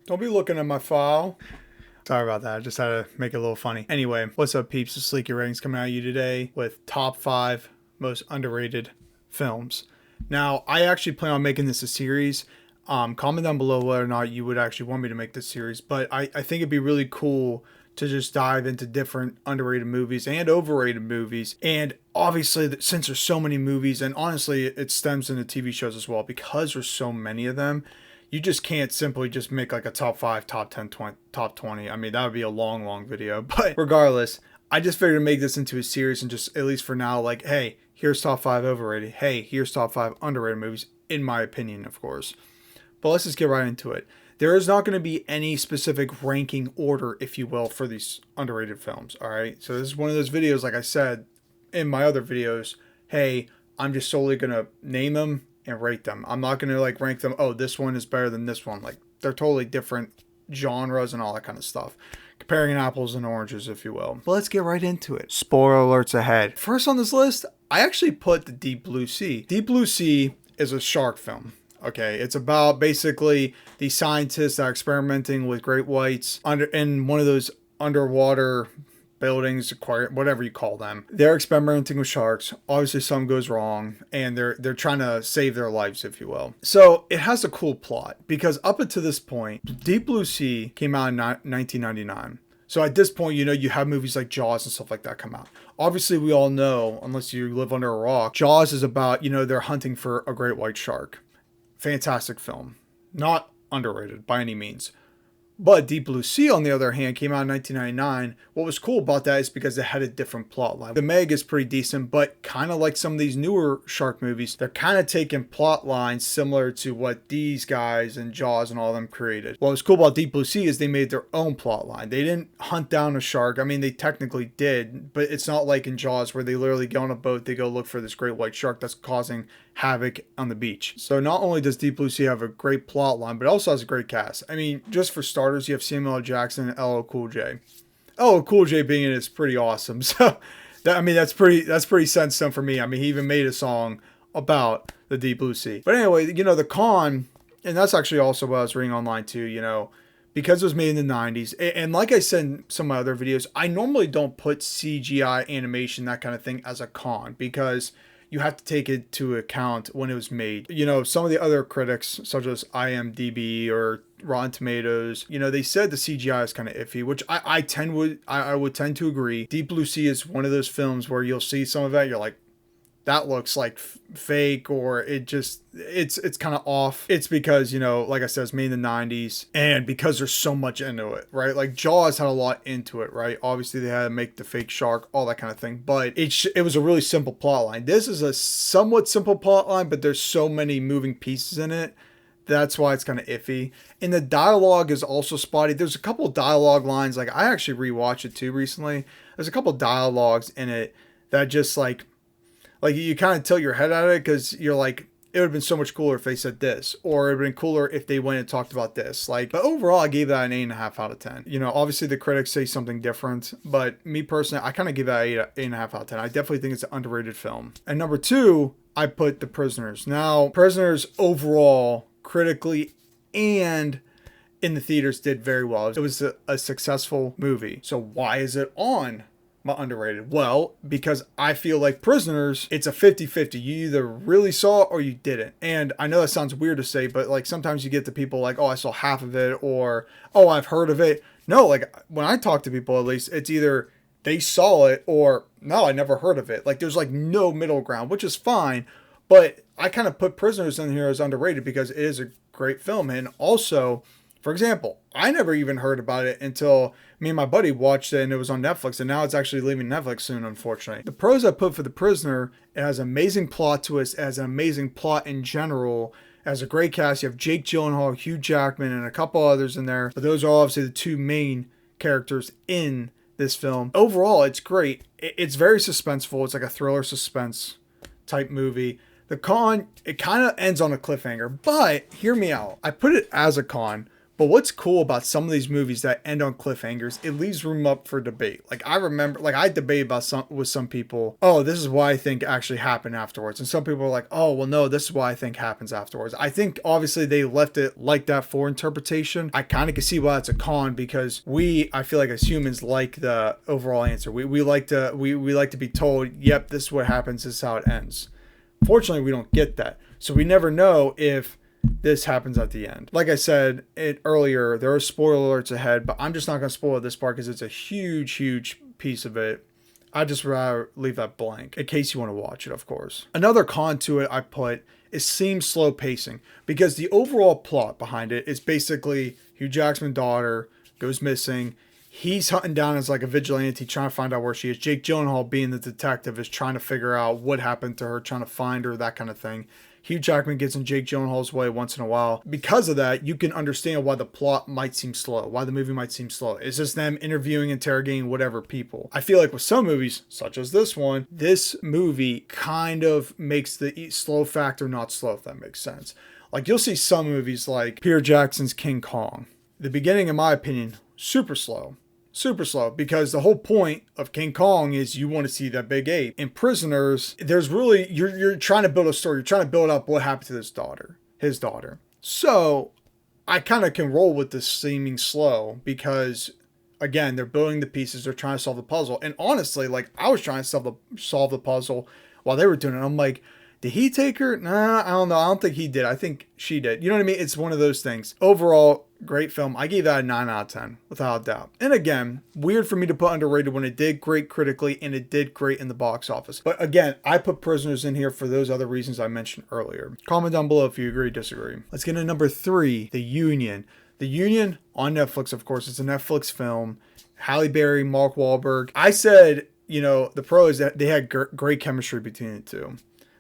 Don't be looking at my file. Sorry about that. I just had to make it a little funny. Anyway, what's up, peeps? The Sleeky Ratings coming at you today with top 5 most underrated films. Now, I actually plan on making this a series. Comment down below whether or not you would actually want me to make this series. But I think it'd be really cool to just dive into different underrated movies and overrated movies. And obviously, since there's so many movies, and honestly, it stems into TV shows as well, because there's so many of them, you just can't simply just make like a top 5, top 10, top 20. I mean, that would be a long video. But regardless, I just figured to make this into a series and just, at least for now, like, hey, here's top 5 overrated. Hey, here's top 5 underrated movies, in my opinion, of course. But let's just get right into it. There is not going to be any specific ranking order, if you will, for these underrated films, all right? So this is one of those videos, like I said in my other videos, hey, I'm just solely going to name them and rate them. I'm not going to like rank them, oh, this one is better than this one. Like, they're totally different genres and all that kind of stuff. Comparing apples and oranges, if you will. But let's get right into it. Spoiler alerts ahead. First on this list, I actually put The Deep Blue Sea. Deep Blue Sea is a shark film. Okay, it's about basically these scientists that are experimenting with great whites in one of those underwater buildings, aquarium, whatever you call them. They're experimenting with sharks. Obviously, something goes wrong, and they're trying to save their lives, if you will. So it has a cool plot because up until this point, Deep Blue Sea came out in 1999. So at this point, you know, you have movies like Jaws and stuff like that come out. Obviously, we all know, unless you live under a rock, Jaws is about, you know, they're hunting for a great white shark. Fantastic film. Not underrated by any means. But Deep Blue Sea, on the other hand, came out in 1999. What was cool about that is because it had a different plot line. The Meg is pretty decent, but kind of like some of these newer shark movies, they're kind of taking plot lines similar to what these guys and Jaws and all of them created. What was cool about Deep Blue Sea is they made their own plot line. They didn't hunt down a shark. I mean, they technically did, but it's not like in Jaws where they literally get on a boat, they go look for this great white shark that's causing havoc on the beach. So not only does Deep Blue Sea have a great plot line, but it also has a great cast. I mean, just for starters, you have Samuel L. Jackson and LL Cool J. LL Cool J being in it is pretty awesome. So that's pretty sensitive for me. I mean, he even made a song about the Deep Blue Sea. But anyway, you know, the con, and that's actually also what I was reading online too, you know, because it was made in the 90s. And like I said in some of my other videos, I normally don't put CGI animation, that kind of thing, as a con, because you have to take it to account when it was made. You know, some of the other critics, such as IMDb or Rotten Tomatoes, you know, they said the CGI is kind of iffy, which I would tend to agree. Deep Blue Sea is one of those films where you'll see some of that, you're like, that looks like fake, or it's kind of off. It's because, you know, like I said, it's made in the 90s, and because there's so much into it, right? Like Jaws had a lot into it, right? Obviously they had to make the fake shark, all that kind of thing, but it was a really simple plot line. This is a somewhat simple plot line, but there's so many moving pieces in it. That's why it's kind of iffy. And the dialogue is also spotty. There's a couple dialogue lines, like I actually rewatched it too recently. There's a couple dialogues in it that just like you kind of tilt your head at it, because you're like, it would have been so much cooler if they said this, or it would have been cooler if they went and talked about this. Like, but overall, I gave that an 8.5 out of 10. You know, obviously the critics say something different, but me personally, I kind of give that 8.5 out of 10. I definitely think it's an underrated film. And number 2, I put The Prisoners. Now, Prisoners overall, critically and in the theaters, did very well. It was a successful movie. So why is it on my underrated? Well, because I feel like Prisoners, it's a 50-50. You either really saw it or you didn't. And I know that sounds weird to say, but like sometimes you get the people like, oh, I saw half of it, or oh, I've heard of it. No, like when I talk to people, at least, it's either they saw it or no, I never heard of it. Like there's like no middle ground, which is fine. But I kind of put Prisoners in here as underrated because it is a great film. And also, for example, I never even heard about it until me and my buddy watched it, and it was on Netflix, and now it's actually leaving Netflix soon, unfortunately. The pros I put for The Prisoner: it has an amazing plot twist, it has an amazing plot in general, it has a great cast. You have Jake Gyllenhaal, Hugh Jackman, and a couple others in there, but those are obviously the 2 main characters in this film. Overall, it's great. It's very suspenseful. It's like a thriller suspense type movie. The con, it kind of ends on a cliffhanger, but hear me out. I put it as a con, But what's cool about some of these movies that end on cliffhangers, it leaves room up for debate. Like I remember, like I debate about with some people, oh, this is what I think actually happened afterwards. And some people are like, oh, well, no, this is what I think happens afterwards. I think obviously they left it like that for interpretation. I kind of can see why it's a con, because I feel like as humans like the overall answer. We like to be told, yep, this is what happens, this is how it ends. Fortunately, we don't get that. So we never know if this happens at the end. Like I said earlier, there are spoiler alerts ahead, but I'm just not going to spoil this part because it's a huge piece of it. I just rather leave that blank in case you want to watch it, of course. Another con to it I put is seems slow pacing, because the overall plot behind it is basically Hugh Jackman's daughter goes missing. He's hunting down as like a vigilante, trying to find out where she is. Jake Gyllenhaal, being the detective, is trying to figure out what happened to her, trying to find her, that kind of thing. Hugh Jackman gets in Jake Gyllenhaal's way once in a while. Because of that, you can understand why the plot might seem slow, why the movie might seem slow. It's just them interviewing, interrogating whatever people. I feel like with some movies, such as this one, this movie kind of makes the slow factor not slow, if that makes sense. Like you'll see some movies like Peter Jackson's King Kong. The beginning, in my opinion, super slow, because the whole point of King Kong is you want to see that big ape. In Prisoners, there's really, you're trying to build a story. You're trying to build up what happened to his daughter. So I kind of can roll with this seeming slow, because again, they're building the pieces. They're trying to solve the puzzle. And honestly, like I was trying to solve the puzzle while they were doing it. I'm like, did he take her? Nah, I don't know. I don't think he did. I think she did. You know what I mean? It's one of those things. Overall, great film. I gave that a 9 out of 10, without a doubt. And again, weird for me to put underrated when it did great critically and it did great in the box office. But again, I put Prisoners in here for those other reasons I mentioned earlier. Comment down below if you agree or disagree. Let's get into number 3, The Union. The Union on Netflix, of course. It's a Netflix film. Halle Berry, Mark Wahlberg. I said, the pro is that they had great chemistry between the two.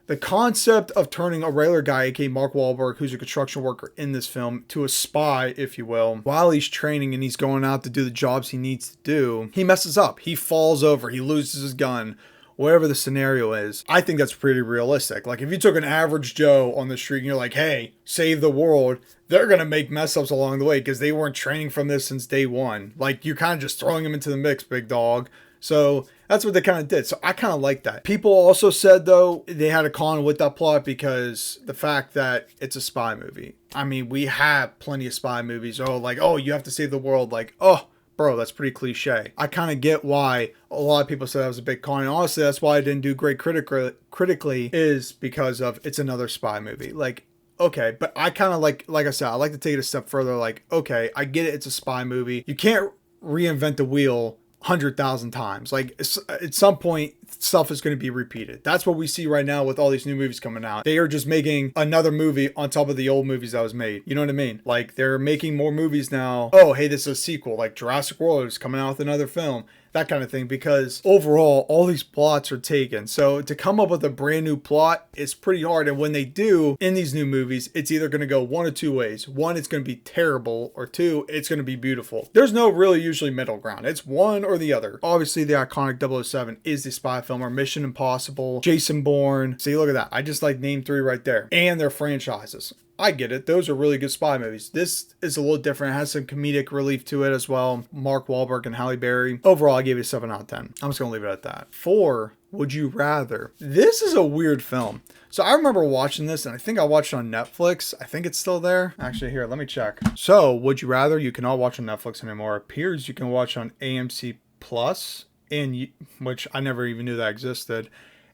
The concept of turning a regular guy, aka Mark Wahlberg, who's a construction worker in this film, to a spy, if you will, while he's training and he's going out to do the jobs he needs to do, he messes up. He falls over. He loses his gun. Whatever the scenario is, I think that's pretty realistic. Like if you took an average Joe on the street and you're like, hey, save the world, they're going to make mess ups along the way because they weren't training from this since day one. Like you're kind of just throwing them into the mix, big dog. So that's what they kind of did. So I kind of like that. People also said, though, they had a con with that plot because the fact that it's a spy movie. I mean, we have plenty of spy movies. Oh, you have to save the world. Like, oh, bro, that's pretty cliche. I kind of get why a lot of people said that was a big con. And honestly, that's why I didn't do great critically, is because of it's another spy movie. Like, okay, but I kind of like I said, I like to take it a step further. Like, okay, I get it. It's a spy movie. You can't reinvent the wheel 100,000 times. Like at some point stuff is going to be repeated. That's what we see right now with all these new movies coming out. They are just making another movie on top of the old movies that was made. You know what I mean? Like they're making more movies now. Oh, hey, this is a sequel. Like Jurassic World is coming out with another film. That kind of thing, because overall all these plots are taken. So to come up with a brand new plot is pretty hard. And when they do in these new movies, it's either going to go one of two ways. One, it's going to be terrible, or two, it's going to be beautiful. There's no really usually middle ground. It's one or the other. Obviously the iconic 007 is the spy film, or Mission Impossible, Jason Bourne. See, look at that. I just like named 3 right there. And their franchises. I get it. Those are really good spy movies. This is a little different. It has some comedic relief to it as well. Mark Wahlberg and Halle Berry. Overall, I gave it a 7 out of 10. I'm just going to leave it at that. 4, Would You Rather. This is a weird film. So I remember watching this, and I think I watched it on Netflix. I think it's still there. Actually, here, let me check. So, Would You Rather, you cannot watch on Netflix anymore. It appears you can watch on AMC Plus, which I never even knew that existed.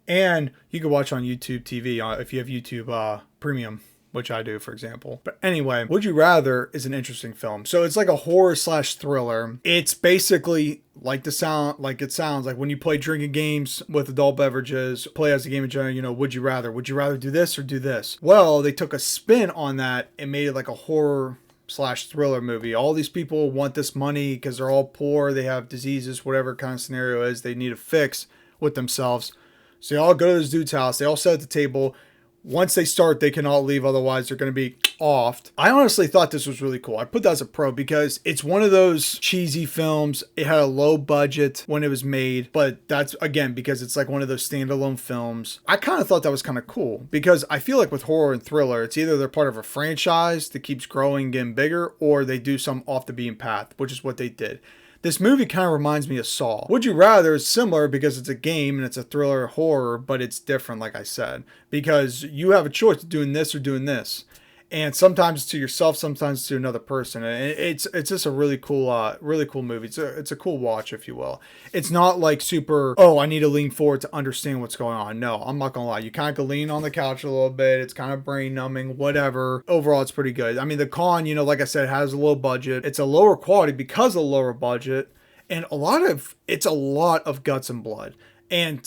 And you can watch on YouTube TV if you have YouTube Premium, which I do, for example. But anyway, Would You Rather is an interesting film. So it's like a horror / thriller. It's basically like it sounds like when you play drinking games with adult beverages, play as a game in general, would you rather do this or do this? Well, they took a spin on that and made it like a horror / thriller movie. All these people want this money because they're all poor. They have diseases, whatever kind of scenario is, they need a fix with themselves. So they all go to this dude's house. They all sit at the table. once they start, they cannot leave. Otherwise, they're going to be offed. I honestly thought this was really cool. I put that as a pro because it's one of those cheesy films. It had a low budget when it was made, but that's again because it's like one of those standalone films. I kind of thought that was kind of cool because I feel like with horror and thriller, it's either they're part of a franchise that keeps growing, getting bigger, or they do some off the beaten path, which is what they did. This movie kind of reminds me of Saw. Would You Rather is similar because it's a game and it's a thriller horror, but it's different, like I said, because you have a choice of doing this or doing this. And sometimes to yourself, sometimes to another person. And it's just a really cool movie. It's a cool watch, if you will. It's not like super, oh, I need to lean forward to understand what's going on. No, I'm not gonna lie. You kind of can lean on the couch a little bit. It's kind of brain numbing, whatever. Overall, it's pretty good. I mean, the con, like I said, has a low budget. It's a lower quality because of the lower budget, and it's a lot of guts and blood. And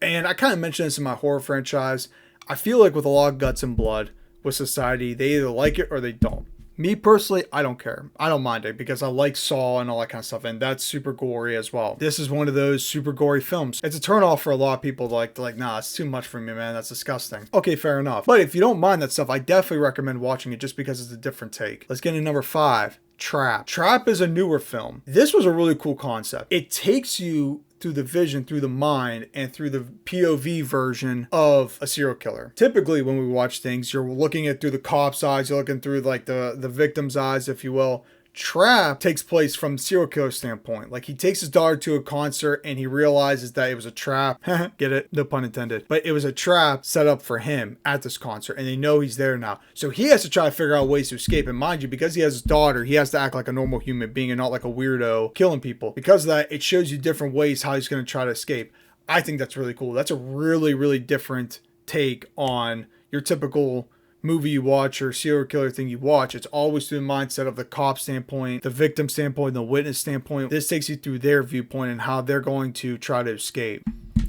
I kind of mentioned this in my horror franchise. I feel like with a lot of guts and blood with society, they either like it or they don't. Me personally, I don't care. I don't mind it because I like Saw and all that kind of stuff, and that's super gory as well. This is one of those super gory films. It's a turnoff for a lot of people like, nah, it's too much for me, man. That's disgusting. Okay, fair enough. But if you don't mind that stuff, I definitely recommend watching it just because it's a different take. Let's get into number 5. Trap. Trap is a newer film. This was a really cool concept. It takes you through the vision, through the mind, and through the POV version of a serial killer. Typically, when we watch things, you're looking at through the cop's eyes, you're looking through like the victim's eyes, if you will. Trap takes place from serial killer standpoint. Like he takes his daughter to a concert and he realizes that it was a trap. Get it? No pun intended. But it was a trap set up for him at this concert and they know he's there now. So he has to try to figure out ways to escape. And mind you, because he has his daughter, he has to act like a normal human being and not like a weirdo killing people. Because of that, it shows you different ways how he's going to try to escape. I think that's really cool. That's a really, really different take on your typical movie you watch or serial killer thing you watch. It's always through the mindset of the cop standpoint, the victim standpoint, the witness standpoint. This takes you through their viewpoint and how they're going to try to escape.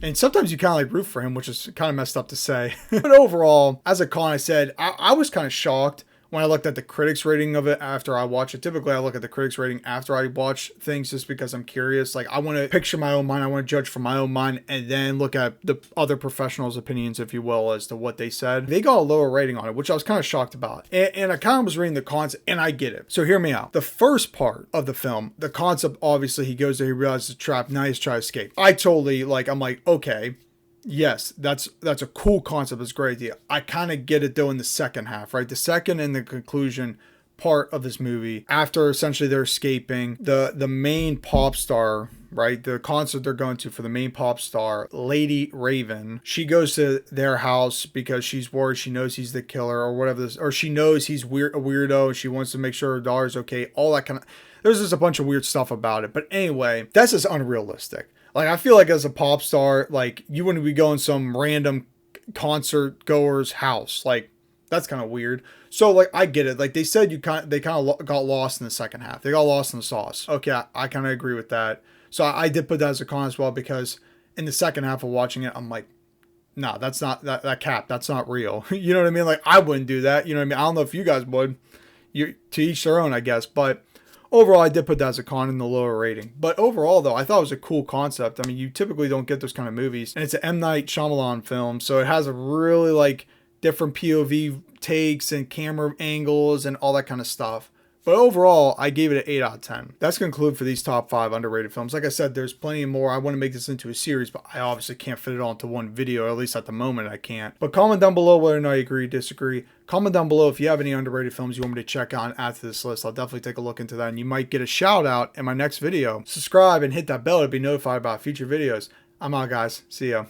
And sometimes you kind of like root for him, which is kind of messed up to say. But overall, as a con, I said, I was kind of shocked when I looked at the critics rating of it after I watch it. Typically I look at the critics rating after I watch things just because I'm curious. Like I want to picture my own mind. I want to judge from my own mind and then look at the other professionals' opinions, if you will, as to what they said. They got a lower rating on it, which I was kind of shocked about. And I kind of was reading the concept and I get it. So hear me out. The first part of the film, the concept, obviously he goes there, he realizes the trap, now he's trying to escape. I'm like, okay. Yes, that's a cool concept. It's a great idea. I kind of get it though in the second half, right? The second and the conclusion part of this movie, after essentially they're escaping, the main pop star, right? The concert they're going to for the main pop star, Lady Raven, she goes to their house because she's worried. She knows he's the killer or whatever this, or she knows he's a weirdo and she wants to make sure her daughter's okay. All that kind of, there's just a bunch of weird stuff about it. But anyway, that's just unrealistic. Like, I feel like as a pop star, like, you wouldn't be going some random concert goer's house. Like, that's kind of weird. So, like, I get it. Like, they said they kind of got lost in the second half. They got lost in the sauce. Okay, I kind of agree with that. So, I did put that as a con as well because in the second half of watching it, I'm like, nah, that's not, that cap, that's not real. You know what I mean? Like, I wouldn't do that. You know what I mean? I don't know if you guys would. To each their own, I guess. But overall, I did put that as a con in the lower rating. But overall, though, I thought it was a cool concept. I mean, you typically don't get those kind of movies. And it's an M. Night Shyamalan film, so it has a really, like, different POV takes and camera angles and all that kind of stuff. But overall, I gave it an 8 out of 10. That's conclude for these top 5 underrated films. Like I said, there's plenty more. I want to make this into a series, but I obviously can't fit it all into one video. At least at the moment, I can't. But comment down below whether or not you agree, disagree. Comment down below if you have any underrated films you want me to check out and add to this list. I'll definitely take a look into that, and you might get a shout out in my next video. Subscribe and hit that bell to be notified about future videos. I'm out, guys. See ya.